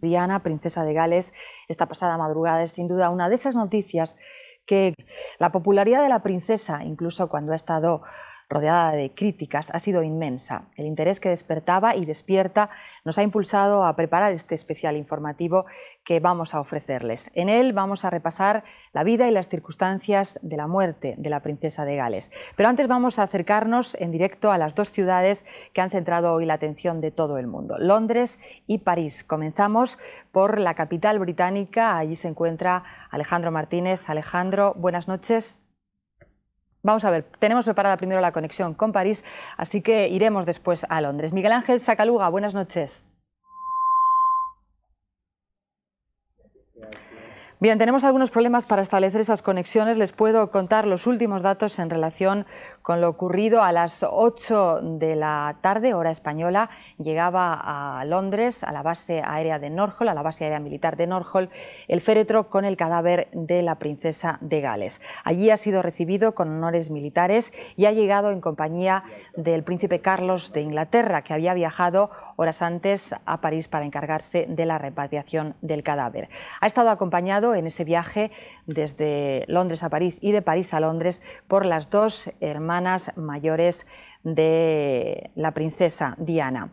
Diana, princesa de Gales, esta pasada madrugada es sin duda una de esas noticias que la popularidad de la princesa, incluso cuando ha estado rodeada de críticas, ha sido inmensa. El interés que despertaba y despierta nos ha impulsado a preparar este especial informativo que vamos a ofrecerles. En él vamos a repasar la vida y las circunstancias de la muerte de la princesa de Gales. Pero antes vamos a acercarnos en directo a las dos ciudades que han centrado hoy la atención de todo el mundo, Londres y París. Comenzamos por la capital británica. Allí se encuentra Alejandro Martínez. Alejandro, buenas noches. Vamos a ver, tenemos preparada primero la conexión con París, así que iremos después a Londres. Miguel Ángel Sacaluga, buenas noches. Bien, tenemos algunos problemas para establecer esas conexiones. Les puedo contar los últimos datos en relación con lo ocurrido a las 8 de la tarde, hora española. Llegaba a Londres, a la base aérea de Norfolk, a la base aérea militar de Norfolk, el féretro con el cadáver de la princesa de Gales. Allí ha sido recibido con honores militares y ha llegado en compañía del príncipe Carlos de Inglaterra, que había viajado horas antes a París para encargarse de la repatriación del cadáver. Ha estado acompañado en ese viaje desde Londres a París y de París a Londres por las dos hermanas mayores de la princesa Diana.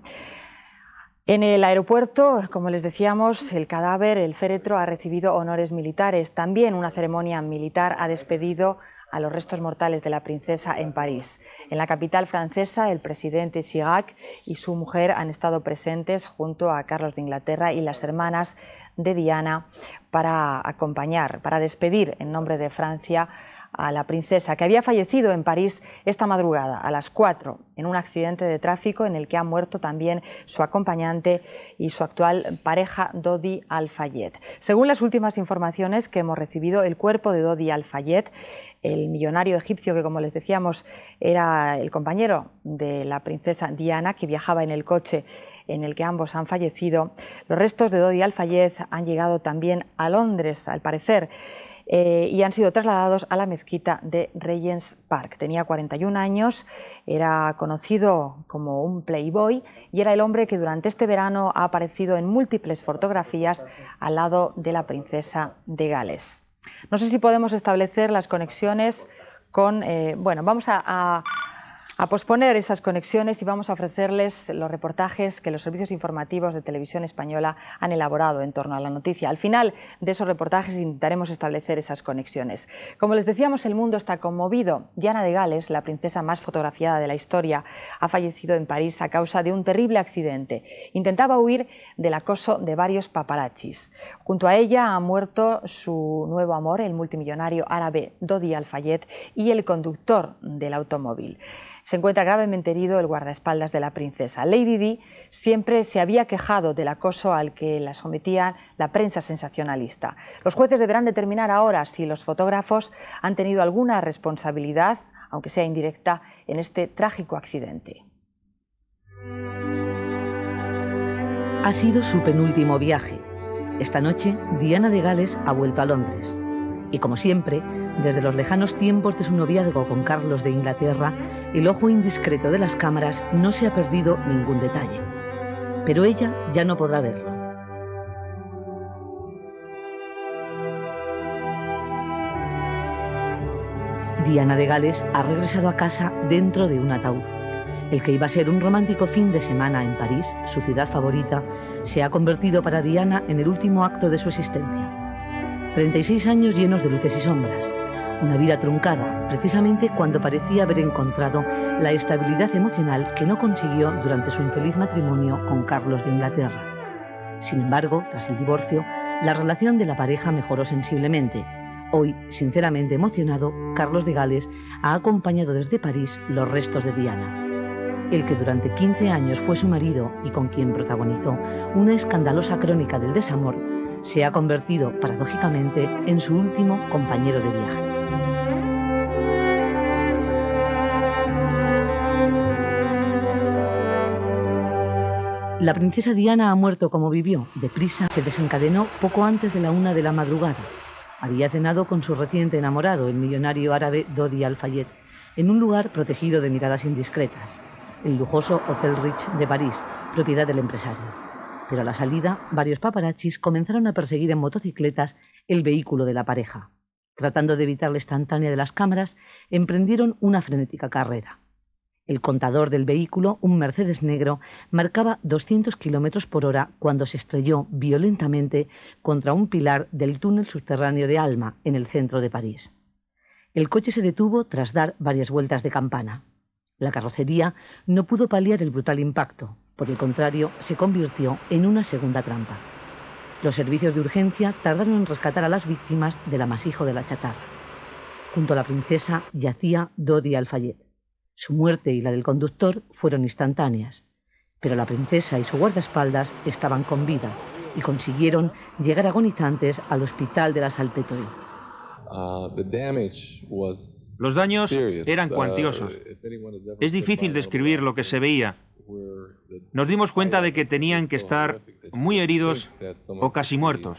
En el aeropuerto, como les decíamos, el cadáver, el féretro, ha recibido honores militares. También una ceremonia militar ha despedido a los restos mortales de la princesa en París. En la capital francesa, el presidente Chirac y su mujer han estado presentes junto a Carlos de Inglaterra y las hermanas de Diana para acompañar, para despedir en nombre de Francia a la princesa, que había fallecido en París esta madrugada a las 4 en un accidente de tráfico en el que ha muerto también su acompañante y su actual pareja, Dodi Al-Fayed. Según las últimas informaciones que hemos recibido, el cuerpo de Dodi Al-Fayed, el millonario egipcio que, como les decíamos, era el compañero de la princesa Diana, que viajaba en el coche en el que ambos han fallecido, los restos de Dodi Al-Fayed han llegado también a Londres, al parecer, y han sido trasladados a la mezquita de Regent's Park. Tenía 41 años, era conocido como un playboy y era el hombre que durante este verano ha aparecido en múltiples fotografías al lado de la princesa de Gales. No sé si podemos establecer las conexiones con... bueno, vamos a posponer esas conexiones y vamos a ofrecerles los reportajes que los servicios informativos de Televisión Española han elaborado en torno a la noticia. Al final de esos reportajes intentaremos establecer esas conexiones. Como les decíamos, el mundo está conmovido. Diana de Gales, la princesa más fotografiada de la historia, ha fallecido en París a causa de un terrible accidente. Intentaba huir del acoso de varios paparazzis. Junto a ella han muerto su nuevo amor, el multimillonario árabe Dodi Al-Fayed, y el conductor del automóvil. Se encuentra gravemente herido el guardaespaldas de la princesa. Lady Di siempre se había quejado del acoso al que la sometía la prensa sensacionalista. Los jueces deberán determinar ahora si los fotógrafos han tenido alguna responsabilidad, aunque sea indirecta, en este trágico accidente. Ha sido su penúltimo viaje. Esta noche, Diana de Gales ha vuelto a Londres. Y como siempre, desde los lejanos tiempos de su noviazgo con Carlos de Inglaterra, el ojo indiscreto de las cámaras no se ha perdido ningún detalle. Pero ella ya no podrá verlo. Diana de Gales ha regresado a casa dentro de un ataúd. El que iba a ser un romántico fin de semana en París, su ciudad favorita, se ha convertido para Diana en el último acto de su existencia. 36 años llenos de luces y sombras. Una vida truncada, precisamente cuando parecía haber encontrado la estabilidad emocional que no consiguió durante su infeliz matrimonio con Carlos de Inglaterra. Sin embargo, tras el divorcio, la relación de la pareja mejoró sensiblemente. Hoy, sinceramente emocionado, Carlos de Gales ha acompañado desde París los restos de Diana. El que durante 15 años fue su marido y con quien protagonizó una escandalosa crónica del desamor, se ha convertido, paradójicamente, en su último compañero de viaje. La princesa Diana ha muerto como vivió. Deprisa se desencadenó poco antes de la 1 de la madrugada. Había cenado con su reciente enamorado, el millonario árabe Dodi Al-Fayed, en un lugar protegido de miradas indiscretas, el lujoso Hotel Rich de París, propiedad del empresario. pero a la salida varios paparazzis comenzaron a perseguir en motocicletas el vehículo de la pareja. Tratando de evitar la instantánea de las cámaras, emprendieron una frenética carrera. El contador del vehículo, un Mercedes negro, marcaba 200 km por hora cuando se estrelló violentamente contra un pilar del túnel subterráneo de Alma, en el centro de París. El coche se detuvo tras dar varias vueltas de campana. La carrocería no pudo paliar el brutal impacto, por el contrario, se convirtió en una segunda trampa. Los servicios de urgencia tardaron en rescatar a las víctimas del amasijo de la chatarra. Junto a la princesa yacía Dodi Al-Fayed. Su muerte y la del conductor fueron instantáneas, pero la princesa y su guardaespaldas estaban con vida y consiguieron llegar agonizantes al hospital de la Salpêtrière. Los daños eran cuantiosos. Es difícil describir lo que se veía. Nos dimos cuenta de que tenían que estar muy heridos o casi muertos.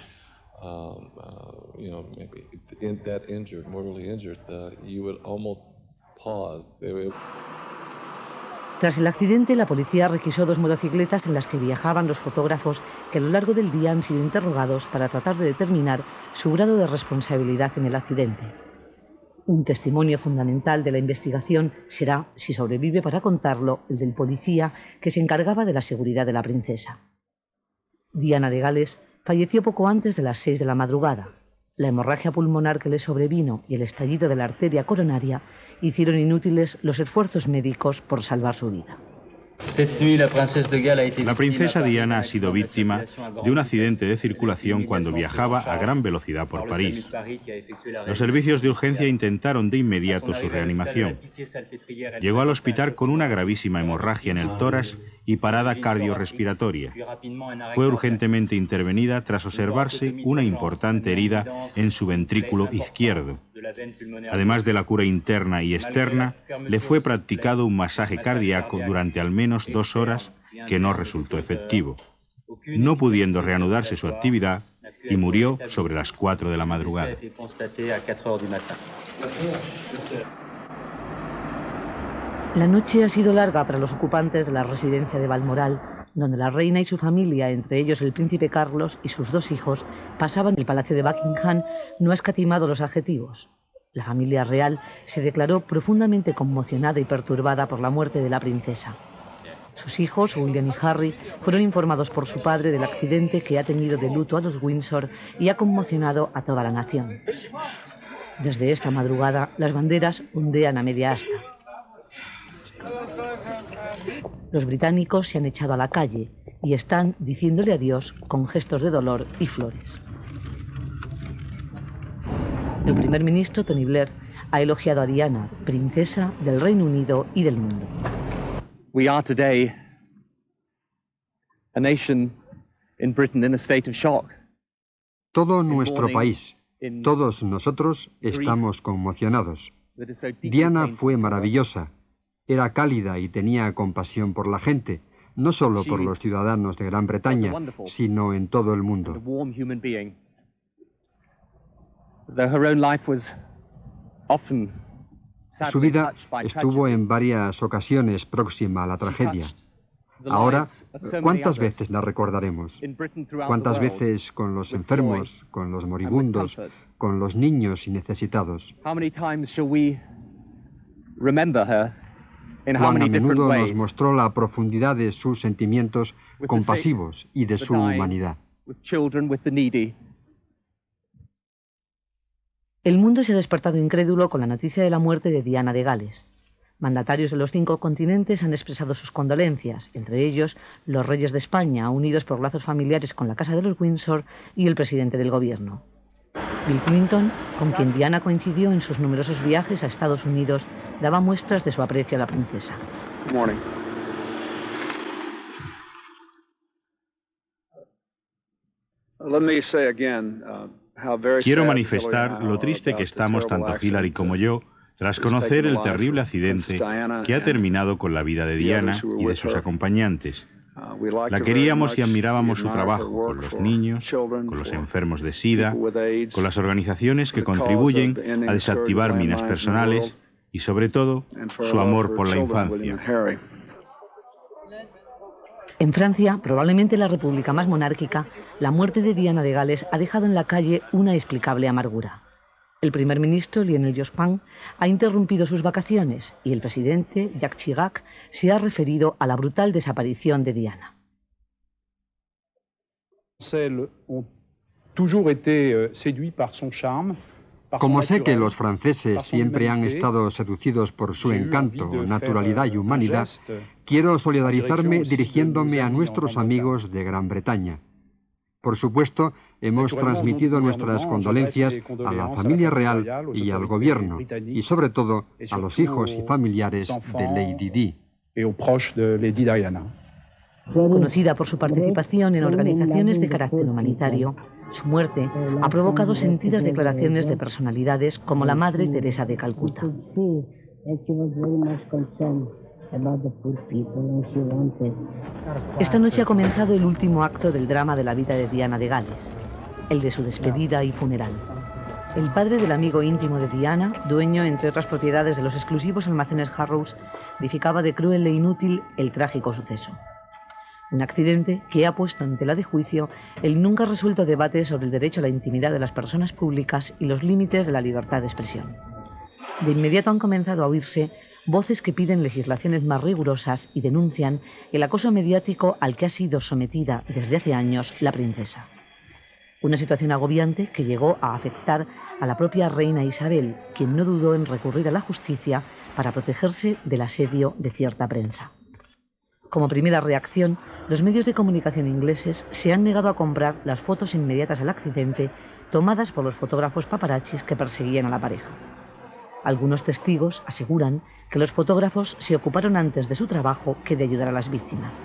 Tras el accidente, la policía requisó 2 motocicletas en las que viajaban los fotógrafos que a lo largo del día han sido interrogados para tratar de determinar su grado de responsabilidad en el accidente. Un testimonio fundamental de la investigación será, si sobrevive para contarlo, el del policía que se encargaba de la seguridad de la princesa. Diana de Gales falleció poco antes de las 6 de la madrugada. La hemorragia pulmonar que le sobrevino y el estallido de la arteria coronaria hicieron inútiles los esfuerzos médicos por salvar su vida. La princesa Diana ha sido víctima de un accidente de circulación cuando viajaba a gran velocidad por París. Los servicios de urgencia intentaron de inmediato su reanimación. Llegó al hospital con una gravísima hemorragia en el tórax y parada cardiorrespiratoria. Fue urgentemente intervenida tras observarse una importante herida en su ventrículo izquierdo. Además de la cura interna y externa, le fue practicado un masaje cardíaco durante al menos 2 horas que no resultó efectivo, no pudiendo reanudarse su actividad, y murió sobre las 4 de la madrugada. La noche ha sido larga para los ocupantes de la residencia de Balmoral, donde la reina y su familia, entre ellos el príncipe Carlos y sus 2 hijos, pasaban. El palacio de Buckingham no ha escatimado los adjetivos. La familia real se declaró profundamente conmocionada y perturbada por la muerte de la princesa. Sus hijos, William y Harry, fueron informados por su padre del accidente que ha tenido de luto a los Windsor y ha conmocionado a toda la nación. Desde esta madrugada, las banderas ondean a media asta. Los británicos se han echado a la calle y están diciéndole adiós con gestos de dolor y flores. El primer ministro, Tony Blair, ha elogiado a Diana, princesa del Reino Unido y del mundo. We are today a nation in Britain in a state of shock. Todo nuestro país, todos nosotros estamos conmocionados. Diana fue maravillosa. Era cálida y tenía compasión por la gente, no solo por los ciudadanos de Gran Bretaña, sino en todo el mundo. Su vida estuvo en varias ocasiones próxima a la tragedia. Ahora, ¿cuántas veces la recordaremos? ¿Cuántas veces con los enfermos, con los moribundos, con los niños y necesitados? Cuán a menudo nos mostró la profundidad de sus sentimientos compasivos y de su humanidad. El mundo se ha despertado incrédulo con la noticia de la muerte de Diana de Gales. Mandatarios de los 5 continentes han expresado sus condolencias, entre ellos los reyes de España, unidos por lazos familiares con la Casa de los Windsor, y el presidente del gobierno. Bill Clinton, con quien Diana coincidió en sus numerosos viajes a Estados Unidos, daba muestras de su aprecio a la princesa. Quiero manifestar lo triste que estamos tanto Hillary como yo tras conocer el terrible accidente que ha terminado con la vida de Diana y de sus acompañantes. La queríamos y admirábamos su trabajo con los niños, con los enfermos de SIDA, con las organizaciones que contribuyen a desactivar minas personales y, sobre todo, su amor por la infancia. En Francia, probablemente la república más monárquica, la muerte de Diana de Gales ha dejado en la calle una inexplicable amargura. El primer ministro, Lionel Jospin, ha interrumpido sus vacaciones y el presidente, Jacques Chirac, se ha referido a la brutal desaparición de Diana. Como sé que los franceses siempre han estado seducidos por su encanto, naturalidad y humanidad, quiero solidarizarme dirigiéndome a nuestros amigos de Gran Bretaña. Por supuesto, hemos transmitido nuestras condolencias a la familia real y al gobierno, y sobre todo a los hijos y familiares de Lady Di. Conocida por su participación en organizaciones de carácter humanitario, su muerte ha provocado sentidas declaraciones de personalidades como la Madre Teresa de Calcuta. Esta noche ha comenzado el último acto del drama de la vida de Diana de Gales, el de su despedida y funeral. El padre del amigo íntimo de Diana, dueño entre otras propiedades de los exclusivos almacenes Harrods, calificaba de cruel e inútil el trágico suceso. Un accidente que ha puesto en tela de juicio el nunca resuelto debate sobre el derecho a la intimidad de las personas públicas y los límites de la libertad de expresión. De inmediato han comenzado a oírse voces que piden legislaciones más rigurosas y denuncian el acoso mediático al que ha sido sometida desde hace años la princesa. Una situación agobiante que llegó a afectar a la propia reina Isabel, quien no dudó en recurrir a la justicia para protegerse del asedio de cierta prensa. Como primera reacción, los medios de comunicación ingleses se han negado a comprar las fotos inmediatas al accidente tomadas por los fotógrafos paparazzis que perseguían a la pareja. Algunos testigos aseguran que los fotógrafos se ocuparon antes de su trabajo que de ayudar a las víctimas.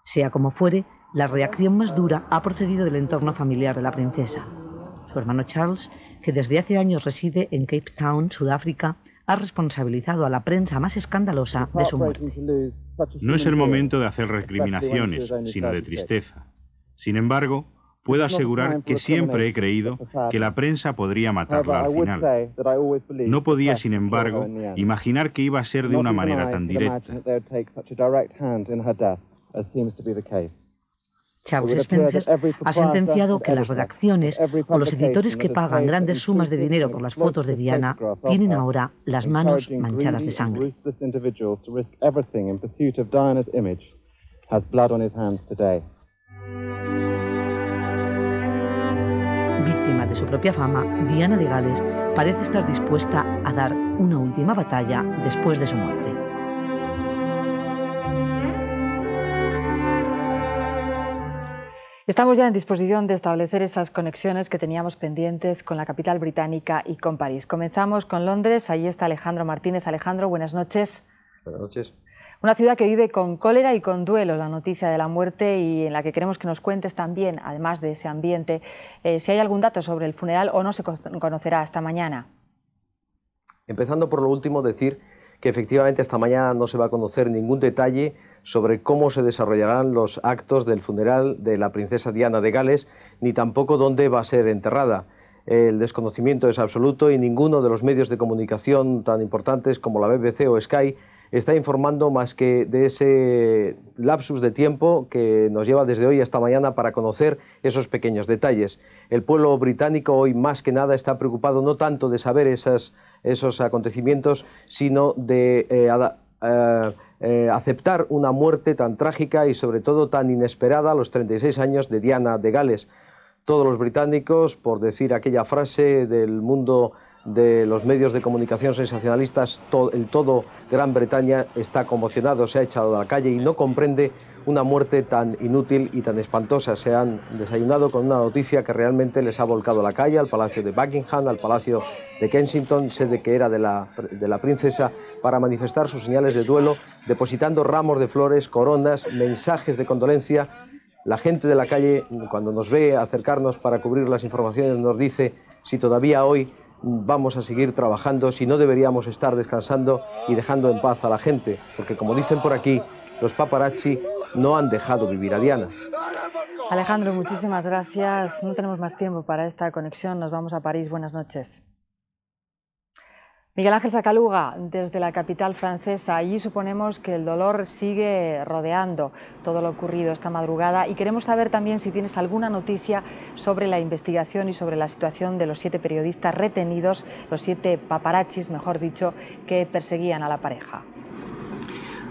Sea como fuere, la reacción más dura ha procedido del entorno familiar de la princesa. Su hermano Charles, que desde hace años reside en Cape Town, Sudáfrica, ha responsabilizado a la prensa más escandalosa de su muerte. No es el momento de hacer recriminaciones, sino de tristeza. Sin embargo, puedo asegurar que siempre he creído que la prensa podría matarla al final. No podía, sin embargo, imaginar que iba a ser de una manera tan directa. Charles Spencer ha sentenciado que las redacciones o los editores que pagan grandes sumas de dinero por las fotos de Diana tienen ahora las manos manchadas de sangre. Víctima de su propia fama, Diana de Gales parece estar dispuesta a dar una última batalla después de su muerte. Estamos ya en disposición de establecer esas conexiones que teníamos pendientes con la capital británica y con París. Comenzamos con Londres, allí está Alejandro Martínez. Alejandro, buenas noches. Buenas noches. Una ciudad que vive con cólera y con duelo la noticia de la muerte y en la que queremos que nos cuentes también, además de ese ambiente, si hay algún dato sobre el funeral o no se conocerá hasta mañana. Empezando por lo último, decir que efectivamente esta mañana no se va a conocer ningún detalle sobre cómo se desarrollarán los actos del funeral de la princesa Diana de Gales, ni tampoco dónde va a ser enterrada. El desconocimiento es absoluto y ninguno de los medios de comunicación tan importantes como la BBC o Sky está informando más que de ese lapsus de tiempo que nos lleva desde hoy hasta mañana para conocer esos pequeños detalles. El pueblo británico hoy más que nada está preocupado no tanto de saber esos acontecimientos, sino de aceptar una muerte tan trágica y sobre todo tan inesperada a los 36 años de Diana de Gales. Todos los británicos, por decir aquella frase del mundo de los medios de comunicación sensacionalistas, todo Gran Bretaña está conmocionado, se ha echado a la calle y no comprende una muerte tan inútil y tan espantosa. Se han desayunado con una noticia que realmente les ha volcado a la calle, al Palacio de Buckingham, al Palacio de Kensington, sede que era de la princesa, para manifestar sus señales de duelo, depositando ramos de flores, coronas, mensajes de condolencia. La gente de la calle, cuando nos ve acercarnos para cubrir las informaciones, nos dice si todavía hoy vamos a seguir trabajando, si no deberíamos estar descansando y dejando en paz a la gente, porque como dicen por aquí, los paparazzi no han dejado vivir a Diana. Alejandro, muchísimas gracias. No tenemos más tiempo para esta conexión, nos vamos a París. Buenas noches. Miguel Ángel Sacaluga, desde la capital francesa. Allí suponemos que el dolor sigue rodeando todo lo ocurrido esta madrugada y queremos saber también si tienes alguna noticia sobre la investigación y sobre la situación de los 7 periodistas retenidos, los 7 paparazzis, mejor dicho, que perseguían a la pareja.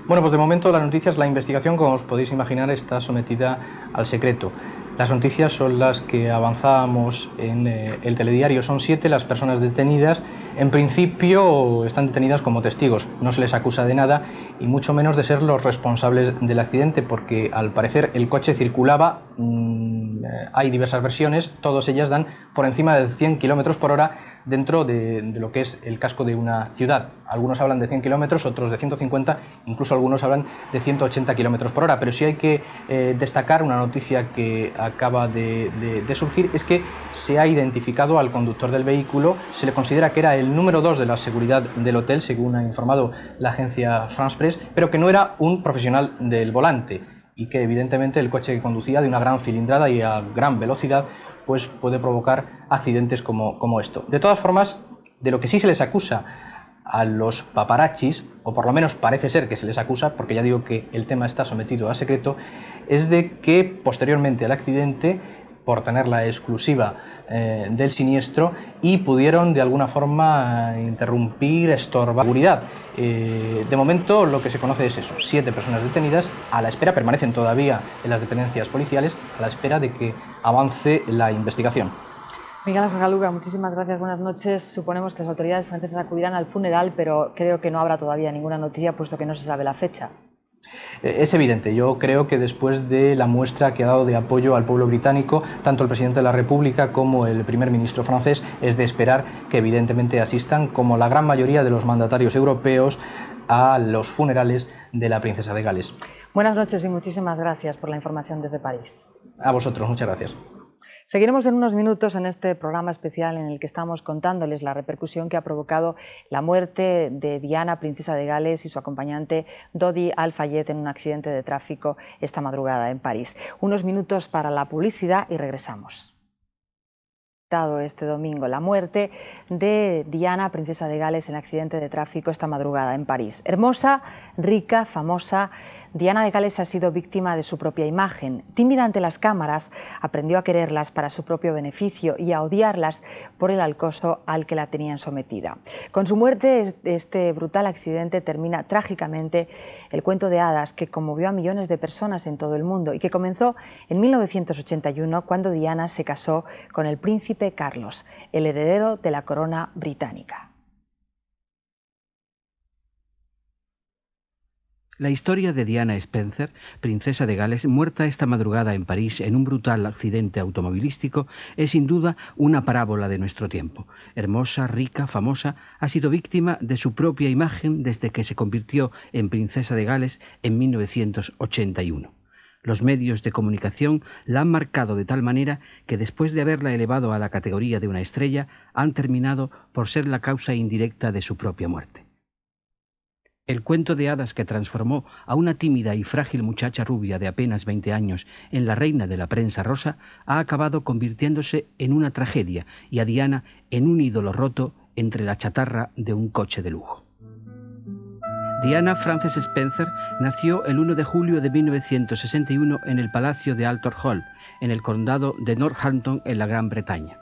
Bueno, pues de momento la noticia es la investigación, como os podéis imaginar, está sometida al secreto. Las noticias son las que avanzábamos en el telediario. Son 7 las personas detenidas. En principio están detenidas como testigos. No se les acusa de nada y mucho menos de ser los responsables del accidente, porque al parecer el coche circulaba, hay diversas versiones, todas ellas dan por encima de 100 km por hora dentro de lo que es el casco de una ciudad. Algunos hablan de 100 kilómetros, otros de 150, incluso algunos hablan de 180 kilómetros por hora. Pero sí hay que destacar una noticia que acaba de surgir, es que se ha identificado al conductor del vehículo. Se le considera que era el número 2 de la seguridad del hotel, según ha informado la agencia France Press, pero que no era un profesional del volante y que evidentemente el coche que conducía de una gran cilindrada y a gran velocidad pues puede provocar accidentes como esto. De todas formas, de lo que sí se les acusa a los paparazzis, o por lo menos parece ser que se les acusa, porque ya digo que el tema está sometido a secreto, es de que posteriormente al accidente, por tener la exclusiva del siniestro, y pudieron de alguna forma interrumpir, estorbar la seguridad. De momento lo que se conoce es eso: 7 personas detenidas a la espera, permanecen todavía en las dependencias policiales a la espera de que avance la investigación. Miguel Ángel Sacaluga, muchísimas gracias, buenas noches. Suponemos que las autoridades francesas acudirán al funeral, pero creo que no habrá todavía ninguna noticia, puesto que no se sabe la fecha. Es evidente. Yo creo que después de la muestra que ha dado de apoyo al pueblo británico, tanto el presidente de la República como el primer ministro francés, es de esperar que evidentemente asistan, como la gran mayoría de los mandatarios europeos, a los funerales de la princesa de Gales. Buenas noches y muchísimas gracias por la información desde París. A vosotros, muchas gracias. Seguiremos en unos minutos en este programa especial en el que estamos contándoles la repercusión que ha provocado la muerte de Diana, princesa de Gales, y su acompañante Dodi Al-Fayed en un accidente de tráfico esta madrugada en París. Unos minutos para la publicidad y regresamos. Este domingo la muerte de Diana, princesa de Gales, en accidente de tráfico esta madrugada en París. Hermosa, rica, famosa, Diana de Gales ha sido víctima de su propia imagen. Tímida ante las cámaras, aprendió a quererlas para su propio beneficio y a odiarlas por el acoso al que la tenían sometida. Con su muerte, este brutal accidente termina trágicamente el cuento de hadas que conmovió a millones de personas en todo el mundo y que comenzó en 1981, cuando Diana se casó con el príncipe Carlos, el heredero de la corona británica. La historia de Diana Spencer, princesa de Gales, muerta esta madrugada en París en un brutal accidente automovilístico, es sin duda una parábola de nuestro tiempo. Hermosa, rica, famosa, ha sido víctima de su propia imagen desde que se convirtió en princesa de Gales en 1981. Los medios de comunicación la han marcado de tal manera que después de haberla elevado a la categoría de una estrella, han terminado por ser la causa indirecta de su propia muerte. El cuento de hadas que transformó a una tímida y frágil muchacha rubia de apenas 20 años en la reina de la prensa rosa ha acabado convirtiéndose en una tragedia y a Diana en un ídolo roto entre la chatarra de un coche de lujo. Diana Frances Spencer nació el 1 de julio de 1961 en el Palacio de Althorp Hall, en el condado de Northampton, en la Gran Bretaña.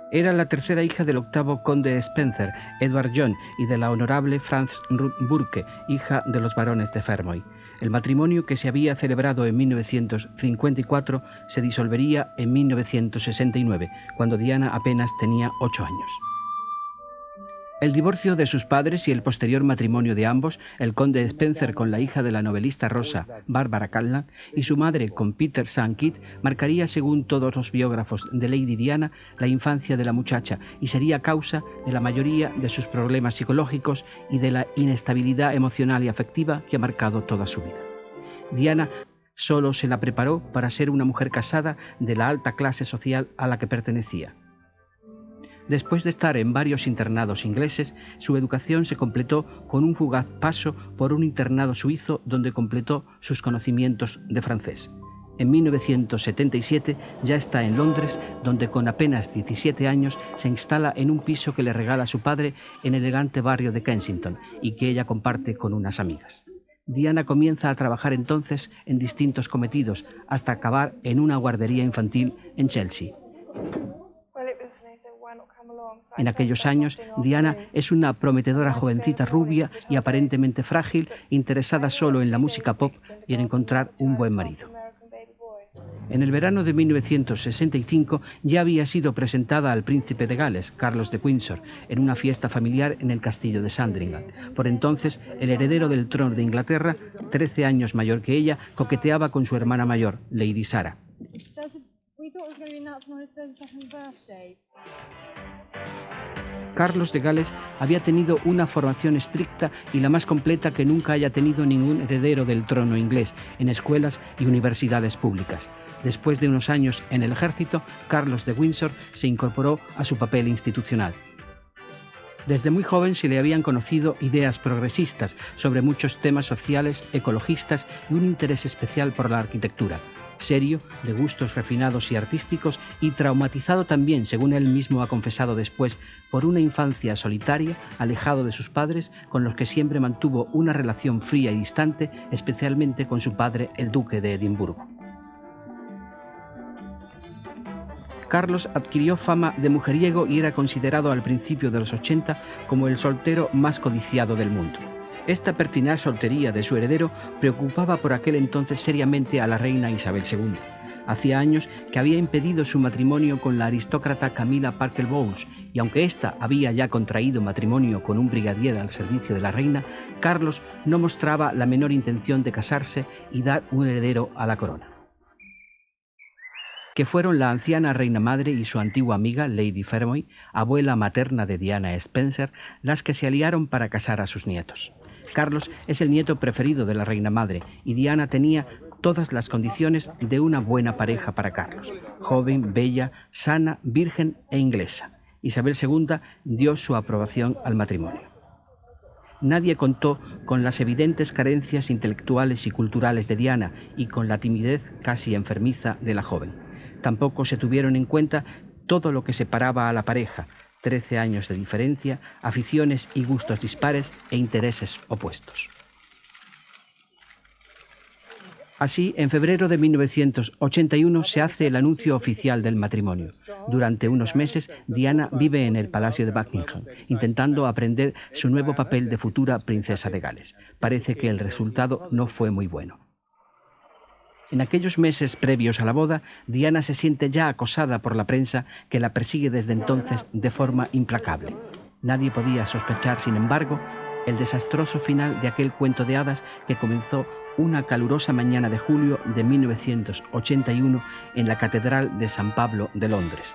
Era la tercera hija del octavo conde Spencer, Edward John, y de la honorable Frances Ruth Burke, hija de los barones de Fermoy. El matrimonio, que se había celebrado en 1954, se disolvería en 1969, cuando Diana apenas tenía 8 años. El divorcio de sus padres y el posterior matrimonio de ambos, el conde Spencer con la hija de la novelista rosa Barbara Callan y su madre con Peter Sankey, marcaría, según todos los biógrafos de Lady Diana, la infancia de la muchacha y sería causa de la mayoría de sus problemas psicológicos y de la inestabilidad emocional y afectiva que ha marcado toda su vida. Diana solo se la preparó para ser una mujer casada de la alta clase social a la que pertenecía. Después de estar en varios internados ingleses, su educación se completó con un fugaz paso por un internado suizo donde completó sus conocimientos de francés. En 1977 ya está en Londres, donde con apenas 17 años se instala en un piso que le regala su padre en el elegante barrio de Kensington y que ella comparte con unas amigas. Diana comienza a trabajar entonces en distintos cometidos hasta acabar en una guardería infantil en Chelsea. En aquellos años, Diana es una prometedora jovencita rubia y aparentemente frágil, interesada solo en la música pop y en encontrar un buen marido. En el verano de 1965 ya había sido presentada al príncipe de Gales, Carlos de Windsor, en una fiesta familiar en el castillo de Sandringham. Por entonces, el heredero del trono de Inglaterra, 13 años mayor que ella, coqueteaba con su hermana mayor, Lady Sarah. Carlos de Gales había tenido una formación estricta y la más completa que nunca haya tenido ningún heredero del trono inglés, en escuelas y universidades públicas. Después de unos años en el ejército, Carlos de Windsor se incorporó a su papel institucional. Desde muy joven se le habían conocido ideas progresistas sobre muchos temas sociales, ecologistas y un interés especial por la arquitectura. Serio, de gustos refinados y artísticos, y traumatizado también, según él mismo ha confesado después, por una infancia solitaria, alejado de sus padres, con los que siempre mantuvo una relación fría y distante, especialmente con su padre, el duque de Edimburgo. Carlos adquirió fama de mujeriego y era considerado al principio de los 80 como el soltero más codiciado del mundo. Esta pertinaz soltería de su heredero preocupaba por aquel entonces seriamente a la reina Isabel II. Hacía años que había impedido su matrimonio con la aristócrata Camilla Parker Bowles, y aunque ésta había ya contraído matrimonio con un brigadier al servicio de la reina, Carlos no mostraba la menor intención de casarse y dar un heredero a la corona. Que fueron la anciana reina madre y su antigua amiga Lady Fermoy, abuela materna de Diana Spencer, las que se aliaron para casar a sus nietos. Carlos es el nieto preferido de la reina madre y Diana tenía todas las condiciones de una buena pareja para Carlos. Joven, bella, sana, virgen e inglesa. Isabel II dio su aprobación al matrimonio. Nadie contó con las evidentes carencias intelectuales y culturales de Diana y con la timidez casi enfermiza de la joven. Tampoco se tuvieron en cuenta todo lo que separaba a la pareja: 13 años de diferencia, aficiones y gustos dispares e intereses opuestos. Así, en febrero de 1981 se hace el anuncio oficial del matrimonio. Durante unos meses, Diana vive en el Palacio de Buckingham, intentando aprender su nuevo papel de futura princesa de Gales. Parece que el resultado no fue muy bueno. En aquellos meses previos a la boda, Diana se siente ya acosada por la prensa, que la persigue desde entonces de forma implacable. Nadie podía sospechar, sin embargo, el desastroso final de aquel cuento de hadas que comenzó una calurosa mañana de julio de 1981 en la Catedral de San Pablo de Londres.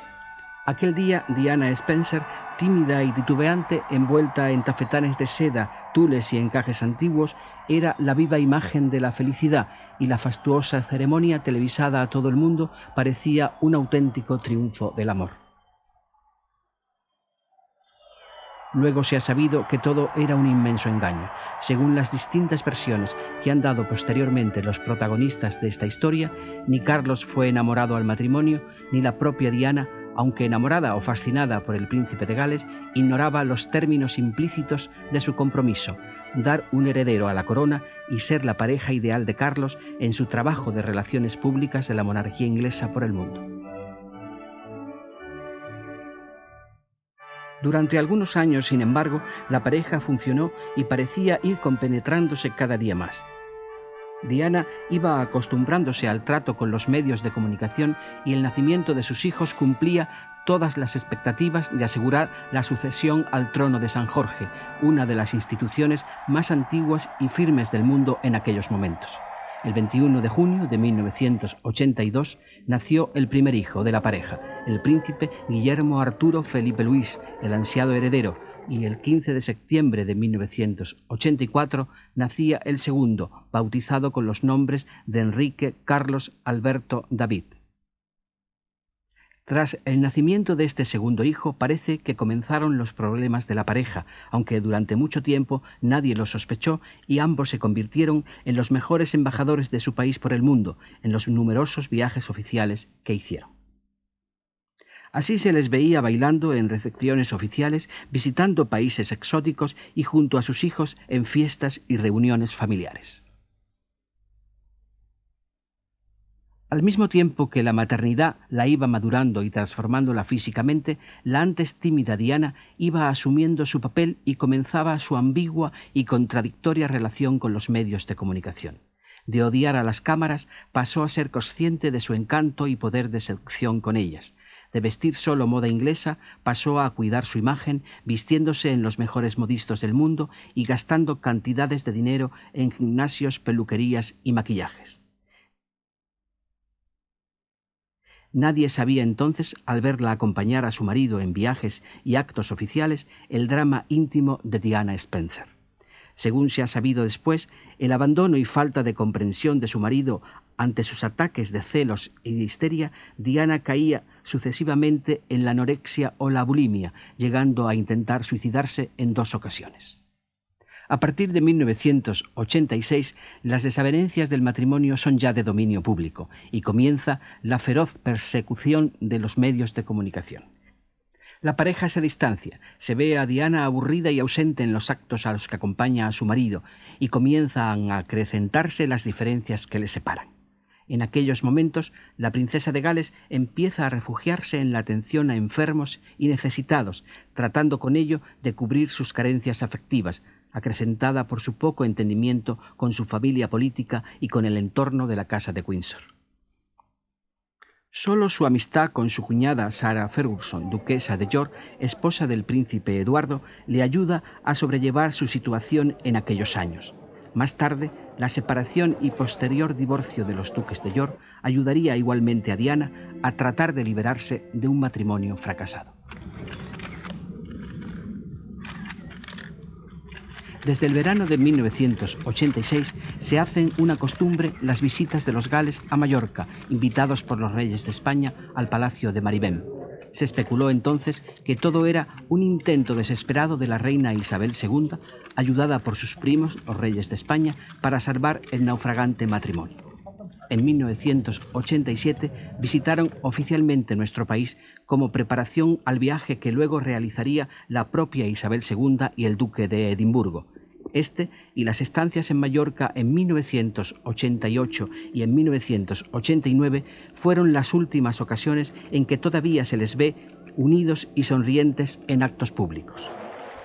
Aquel día, Diana Spencer, tímida y titubeante, envuelta en tafetanes de seda, tules y encajes antiguos, era la viva imagen de la felicidad, y la fastuosa ceremonia, televisada a todo el mundo, parecía un auténtico triunfo del amor. Luego se ha sabido que todo era un inmenso engaño. Según las distintas versiones que han dado posteriormente los protagonistas de esta historia, ni Carlos fue enamorado al matrimonio, ni la propia Diana, aunque enamorada o fascinada por el príncipe de Gales, ignoraba los términos implícitos de su compromiso: dar un heredero a la corona y ser la pareja ideal de Carlos en su trabajo de relaciones públicas de la monarquía inglesa por el mundo. Durante algunos años, sin embargo, la pareja funcionó y parecía ir compenetrándose cada día más. Diana iba acostumbrándose al trato con los medios de comunicación y el nacimiento de sus hijos cumplía todas las expectativas de asegurar la sucesión al trono de San Jorge, una de las instituciones más antiguas y firmes del mundo en aquellos momentos. El 21 de junio de 1982 nació el primer hijo de la pareja, el príncipe Guillermo Arturo Felipe Luis, el ansiado heredero, y el 15 de septiembre de 1984 nacía el segundo, bautizado con los nombres de Enrique Carlos Alberto David. Tras el nacimiento de este segundo hijo, parece que comenzaron los problemas de la pareja, aunque durante mucho tiempo nadie lo sospechó y ambos se convirtieron en los mejores embajadores de su país por el mundo, en los numerosos viajes oficiales que hicieron. Así se les veía bailando en recepciones oficiales, visitando países exóticos y junto a sus hijos en fiestas y reuniones familiares. Al mismo tiempo que la maternidad la iba madurando y transformándola físicamente, la antes tímida Diana iba asumiendo su papel y comenzaba su ambigua y contradictoria relación con los medios de comunicación. De odiar a las cámaras pasó a ser consciente de su encanto y poder de seducción con ellas. De vestir solo moda inglesa pasó a cuidar su imagen, vistiéndose en los mejores modistos del mundo y gastando cantidades de dinero en gimnasios, peluquerías y maquillajes. Nadie sabía entonces, al verla acompañar a su marido en viajes y actos oficiales, el drama íntimo de Diana Spencer. Según se ha sabido después, el abandono y falta de comprensión de su marido ante sus ataques de celos y de histeria, Diana caía sucesivamente en la anorexia o la bulimia, llegando a intentar suicidarse en 2 ocasiones. A partir de 1986, las desavenencias del matrimonio son ya de dominio público y comienza la feroz persecución de los medios de comunicación. La pareja se distancia, se ve a Diana aburrida y ausente en los actos a los que acompaña a su marido y comienzan a acrecentarse las diferencias que les separan. En aquellos momentos, la princesa de Gales empieza a refugiarse en la atención a enfermos y necesitados, tratando con ello de cubrir sus carencias afectivas, acrecentada por su poco entendimiento con su familia política y con el entorno de la casa de Windsor. Solo su amistad con su cuñada Sarah Ferguson, duquesa de York, esposa del príncipe Eduardo, le ayuda a sobrellevar su situación en aquellos años. Más tarde, la separación y posterior divorcio de los duques de York ayudaría igualmente a Diana a tratar de liberarse de un matrimonio fracasado. Desde el verano de 1986 se hacen una costumbre las visitas de los Gales a Mallorca, invitados por los reyes de España al Palacio de Maribén. Se especuló entonces que todo era un intento desesperado de la reina Isabel II, ayudada por sus primos, los reyes de España, para salvar el naufragante matrimonio. En 1987 visitaron oficialmente nuestro país como preparación al viaje que luego realizaría la propia Isabel II y el duque de Edimburgo. Este y las estancias en Mallorca en 1988 y en 1989 fueron las últimas ocasiones en que todavía se les ve unidos y sonrientes en actos públicos.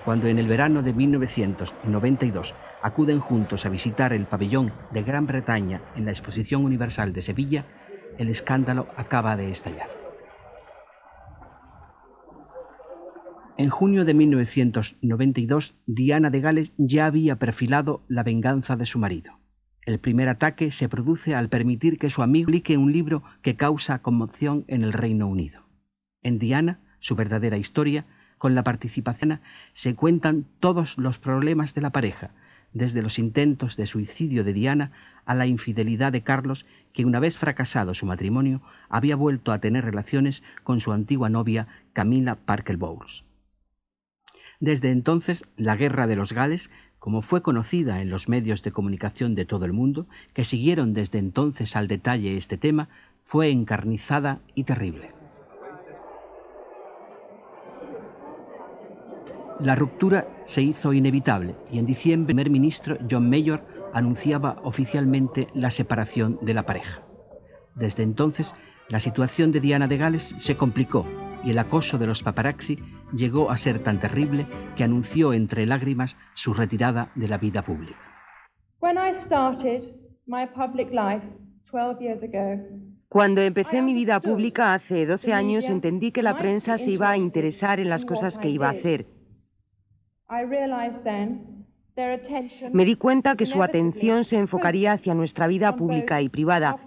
Cuando en el verano de 1992 acuden juntos a visitar el pabellón de Gran Bretaña en la Exposición Universal de Sevilla, el escándalo acaba de estallar. En junio de 1992, Diana de Gales ya había perfilado la venganza de su marido. El primer ataque se produce al permitir que su amigo publique un libro que causa conmoción en el Reino Unido. En Diana, su verdadera historia, con la participación, se cuentan todos los problemas de la pareja, desde los intentos de suicidio de Diana a la infidelidad de Carlos, que una vez fracasado su matrimonio, había vuelto a tener relaciones con su antigua novia Camilla Parker Bowles. Desde entonces, la Guerra de los Gales, como fue conocida en los medios de comunicación de todo el mundo, que siguieron desde entonces al detalle este tema, fue encarnizada y terrible. La ruptura se hizo inevitable y en diciembre el primer ministro John Major anunciaba oficialmente la separación de la pareja. Desde entonces, la situación de Diana de Gales se complicó y el acoso de los paparazzi llegó a ser tan terrible que anunció entre lágrimas su retirada de la vida pública. Cuando empecé mi vida pública hace 12 años, entendí que la prensa se iba a interesar en las cosas que iba a hacer. Me di cuenta que su atención se enfocaría hacia nuestra vida pública y privada.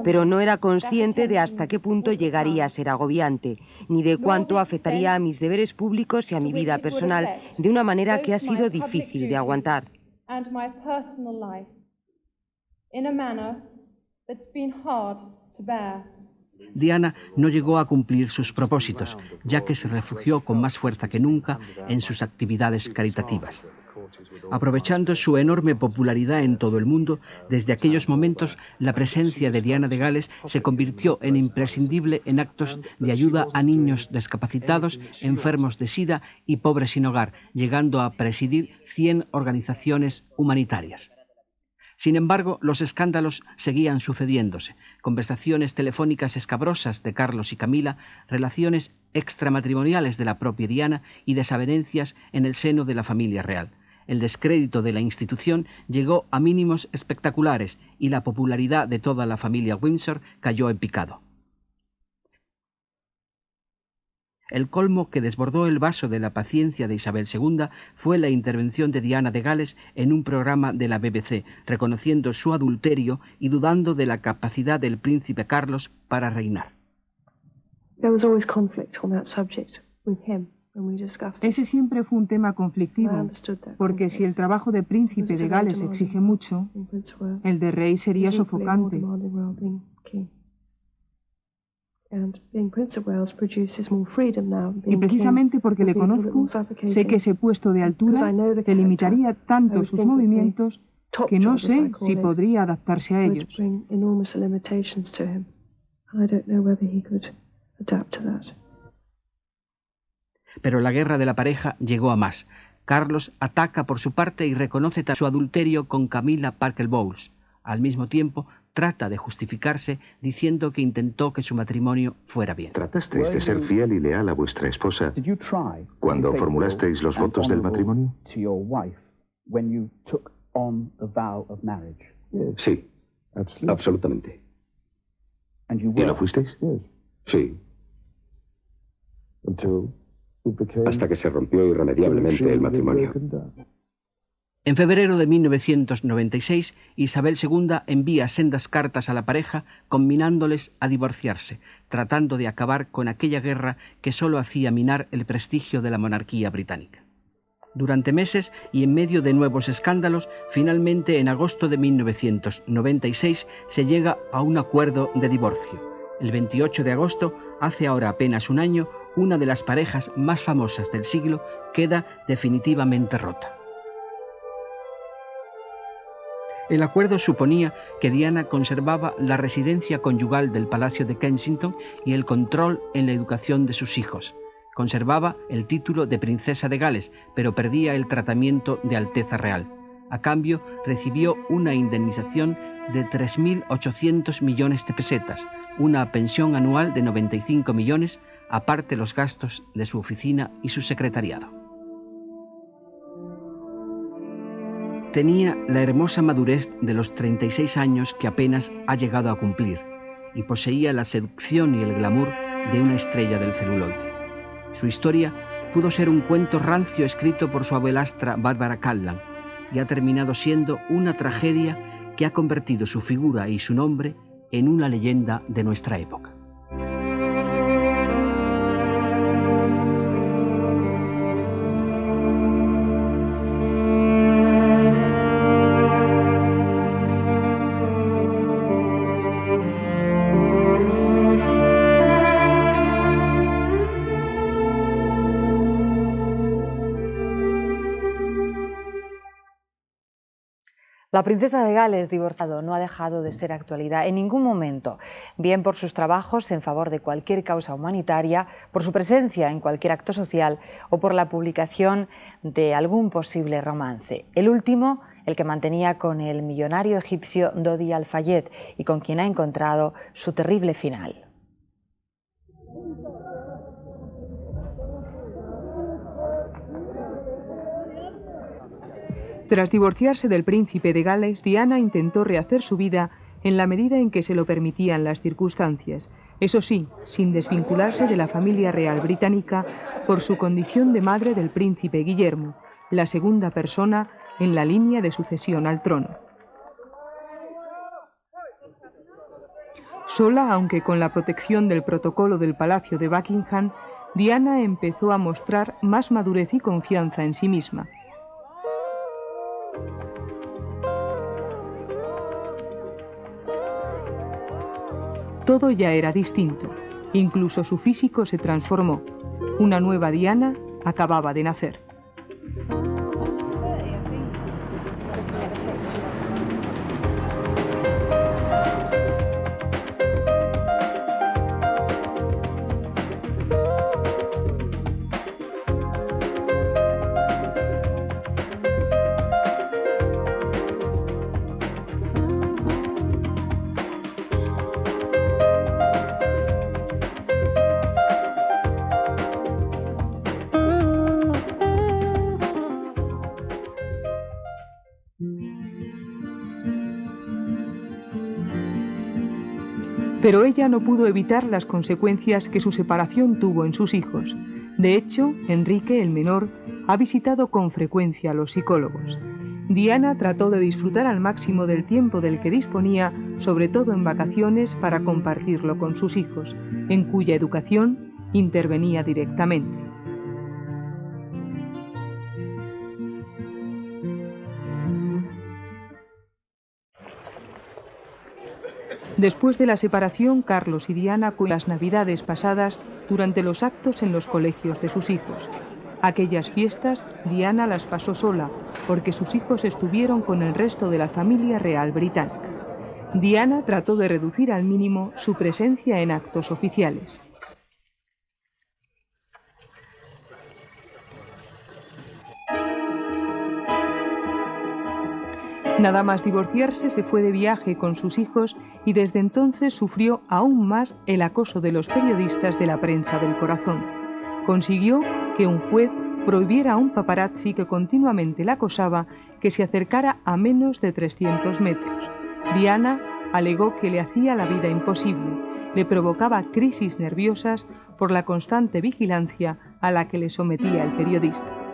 Pero no era consciente de hasta qué punto llegaría a ser agobiante, ni de cuánto afectaría a mis deberes públicos y a mi vida personal de una manera que ha sido difícil de aguantar. and my personal life in a manner that's been hard to bear. Diana no llegó a cumplir sus propósitos, ya que se refugió con más fuerza que nunca en sus actividades caritativas. Aprovechando su enorme popularidad en todo el mundo, desde aquellos momentos la presencia de Diana de Gales se convirtió en imprescindible en actos de ayuda a niños discapacitados, enfermos de SIDA y pobres sin hogar, llegando a presidir 100 organizaciones humanitarias. Sin embargo, los escándalos seguían sucediéndose. Conversaciones telefónicas escabrosas de Carlos y Camila, relaciones extramatrimoniales de la propia Diana y desavenencias en el seno de la familia real. El descrédito de la institución llegó a mínimos espectaculares y la popularidad de toda la familia Windsor cayó en picado. El colmo que desbordó el vaso de la paciencia de Isabel II fue la intervención de Diana de Gales en un programa de la BBC, reconociendo su adulterio y dudando de la capacidad del príncipe Carlos para reinar. Ese siempre fue un tema conflictivo, porque si el trabajo de príncipe de Gales exige mucho, el de rey sería sofocante. Y precisamente porque le conozco, sé que ese puesto de altura te limitaría tanto sus movimientos que no sé si podría adaptarse a ellos. Pero la guerra de la pareja llegó a más. Carlos ataca por su parte y reconoce su adulterio con Camilla Parker Bowles. Al mismo tiempo, trata de justificarse diciendo que intentó que su matrimonio fuera bien. ¿Tratasteis de ser fiel y leal a vuestra esposa cuando formulasteis los votos del matrimonio? Sí, absolutamente. ¿Y lo fuisteis? Sí. Hasta que se rompió irremediablemente el matrimonio. En febrero de 1996, Isabel II envía sendas cartas a la pareja conminándoles a divorciarse, tratando de acabar con aquella guerra que solo hacía minar el prestigio de la monarquía británica. Durante meses y en medio de nuevos escándalos, finalmente en agosto de 1996 se llega a un acuerdo de divorcio. El 28 de agosto, hace ahora apenas un año, una de las parejas más famosas del siglo queda definitivamente rota. El acuerdo suponía que Diana conservaba la residencia conyugal del Palacio de Kensington y el control en la educación de sus hijos. Conservaba el título de princesa de Gales, pero perdía el tratamiento de Alteza Real. A cambio, recibió una indemnización de 3.800 millones de pesetas, una pensión anual de 95 millones, aparte los gastos de su oficina y su secretariado. Tenía la hermosa madurez de los 36 años que apenas ha llegado a cumplir y poseía la seducción y el glamour de una estrella del celuloide. Su historia pudo ser un cuento rancio escrito por su abuelastra Barbara Callan y ha terminado siendo una tragedia que ha convertido su figura y su nombre en una leyenda de nuestra época. La princesa de Gales, divorciado, no ha dejado de ser actualidad en ningún momento, bien por sus trabajos en favor de cualquier causa humanitaria, por su presencia en cualquier acto social o por la publicación de algún posible romance. El último, el que mantenía con el millonario egipcio Dodi Al-Fayed y con quien ha encontrado su terrible final. Tras divorciarse del príncipe de Gales, Diana intentó rehacer su vida en la medida en que se lo permitían las circunstancias. Eso sí, sin desvincularse de la familia real británica por su condición de madre del príncipe Guillermo, la segunda persona en la línea de sucesión al trono. Sola, aunque con la protección del protocolo del Palacio de Buckingham, Diana empezó a mostrar más madurez y confianza en sí misma. Todo ya era distinto. Incluso su físico se transformó. Una nueva Diana acababa de nacer. Pero ella no pudo evitar las consecuencias que su separación tuvo en sus hijos. De hecho, Enrique, el menor, ha visitado con frecuencia a los psicólogos. Diana trató de disfrutar al máximo del tiempo del que disponía, sobre todo en vacaciones, para compartirlo con sus hijos, en cuya educación intervenía directamente. Después de la separación, Carlos y Diana cuentan las navidades pasadas durante los actos en los colegios de sus hijos. Aquellas fiestas Diana las pasó sola, porque sus hijos estuvieron con el resto de la familia real británica. Diana trató de reducir al mínimo su presencia en actos oficiales. Nada más divorciarse se fue de viaje con sus hijos y desde entonces sufrió aún más el acoso de los periodistas de la prensa del corazón. Consiguió que un juez prohibiera a un paparazzi que continuamente la acosaba que se acercara a menos de 300 metros. Diana alegó que le hacía la vida imposible, le provocaba crisis nerviosas por la constante vigilancia a la que le sometía el periodista.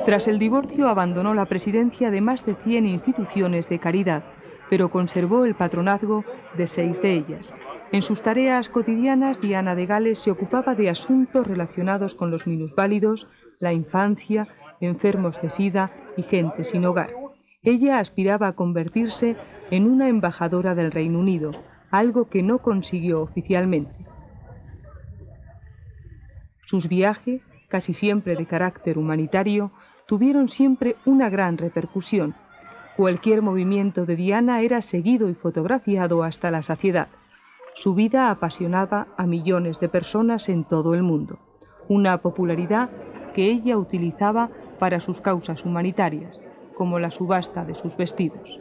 Tras el divorcio abandonó la presidencia de más de 100 instituciones de caridad, pero conservó el patronazgo de 6 de ellas. En sus tareas cotidianas, Diana de Gales se ocupaba de asuntos relacionados con los minusválidos, la infancia, enfermos de SIDA y gente sin hogar. Ella aspiraba a convertirse en una embajadora del Reino Unido, algo que no consiguió oficialmente. Sus viajes, casi siempre de carácter humanitario, tuvieron siempre una gran repercusión. Cualquier movimiento de Diana era seguido y fotografiado hasta la saciedad. Su vida apasionaba a millones de personas en todo el mundo, una popularidad que ella utilizaba para sus causas humanitarias, como la subasta de sus vestidos.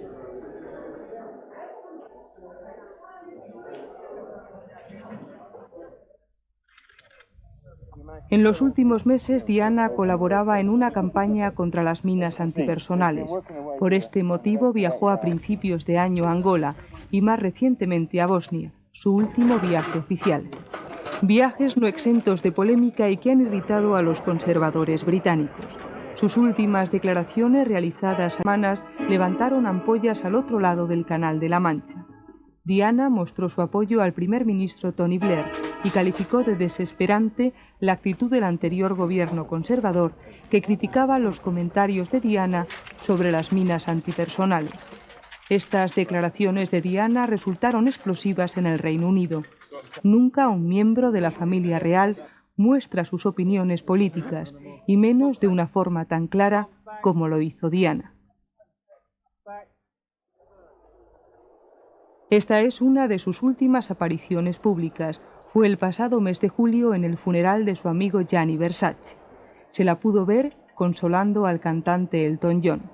En los últimos meses, Diana colaboraba en una campaña contra las minas antipersonales. Por este motivo viajó a principios de año a Angola y más recientemente a Bosnia, su último viaje oficial. Viajes no exentos de polémica y que han irritado a los conservadores británicos. Sus últimas declaraciones, realizadas semanas, levantaron ampollas al otro lado del Canal de la Mancha. Diana mostró su apoyo al primer ministro Tony Blair y calificó de desesperante la actitud del anterior gobierno conservador que criticaba los comentarios de Diana sobre las minas antipersonales. Estas declaraciones de Diana resultaron explosivas en el Reino Unido. Nunca un miembro de la familia real muestra sus opiniones políticas, y menos de una forma tan clara como lo hizo Diana. Esta es una de sus últimas apariciones públicas. Fue el pasado mes de julio en el funeral de su amigo Gianni Versace. Se la pudo ver consolando al cantante Elton John.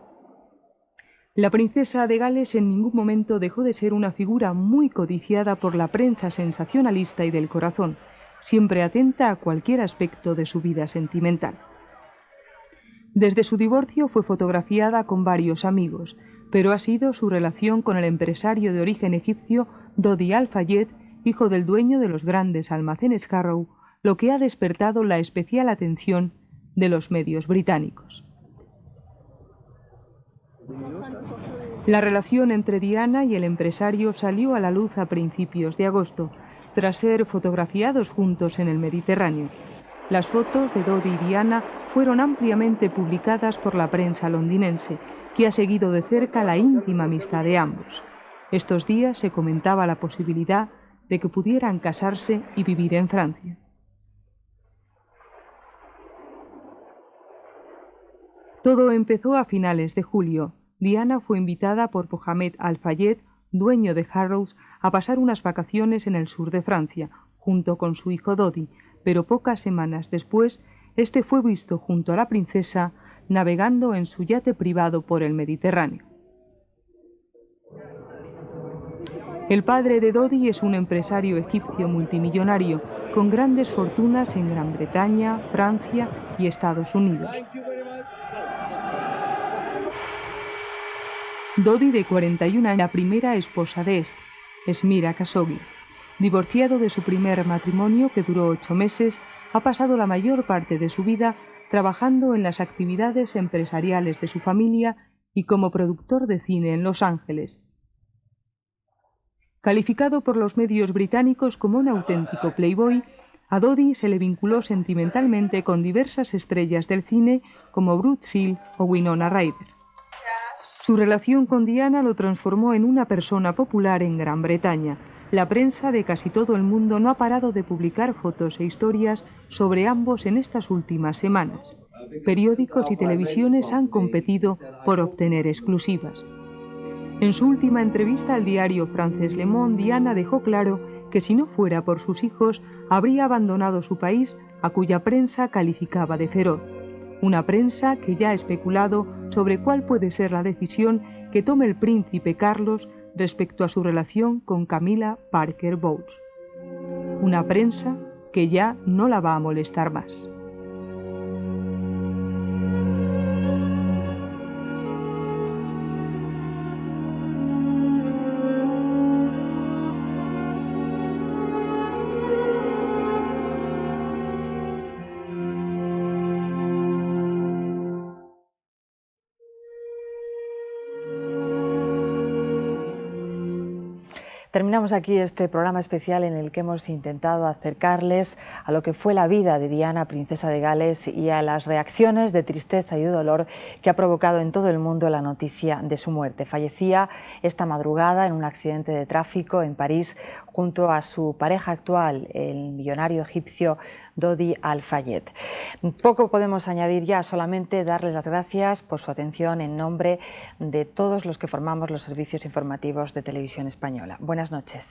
La princesa de Gales en ningún momento dejó de ser una figura muy codiciada por la prensa sensacionalista y del corazón, siempre atenta a cualquier aspecto de su vida sentimental. Desde su divorcio fue fotografiada con varios amigos, pero ha sido su relación con el empresario de origen egipcio Dodi Al-Fayed, hijo del dueño de los grandes almacenes Harrow, lo que ha despertado la especial atención de los medios británicos. La relación entre Diana y el empresario salió a la luz a principios de agosto, tras ser fotografiados juntos en el Mediterráneo. Las fotos de Dodi y Diana fueron ampliamente publicadas por la prensa londinense, que ha seguido de cerca la íntima amistad de ambos. Estos días se comentaba la posibilidad de que pudieran casarse y vivir en Francia. Todo empezó a finales de julio. Diana fue invitada por Mohamed Al-Fayed, dueño de Harrods, a pasar unas vacaciones en el sur de Francia, junto con su hijo Dodi, pero pocas semanas después, este fue visto junto a la princesa navegando en su yate privado por el Mediterráneo. El padre de Dodi es un empresario egipcio multimillonario, con grandes fortunas en Gran Bretaña, Francia y Estados Unidos. Dodi, de 41 años, la primera esposa de este, Esmira Khashoggi. Divorciado de su primer matrimonio, que duró 8 meses, ha pasado la mayor parte de su vida trabajando en las actividades empresariales de su familia y como productor de cine en Los Ángeles. Calificado por los medios británicos como un auténtico playboy, a Dodi se le vinculó sentimentalmente con diversas estrellas del cine como Bruce Seal o Winona Ryder. Su relación con Diana lo transformó en una persona popular en Gran Bretaña. La prensa de casi todo el mundo no ha parado de publicar fotos e historias sobre ambos en estas últimas semanas. Periódicos y televisiones han competido por obtener exclusivas. En su última entrevista al diario francés Le Monde, Diana dejó claro que si no fuera por sus hijos, habría abandonado su país, a cuya prensa calificaba de feroz. Una prensa que ya ha especulado sobre cuál puede ser la decisión que tome el príncipe Carlos respecto a su relación con Camilla Parker Bowles. Una prensa que ya no la va a molestar más. Terminamos aquí este programa especial en el que hemos intentado acercarles a lo que fue la vida de Diana, princesa de Gales, y a las reacciones de tristeza y de dolor que ha provocado en todo el mundo la noticia de su muerte. Fallecía esta madrugada en un accidente de tráfico en París junto a su pareja actual, el millonario egipcio Dodi Al-Fayed. Poco podemos añadir ya, solamente darles las gracias por su atención en nombre de todos los que formamos los servicios informativos de Televisión Española. Buenas noches.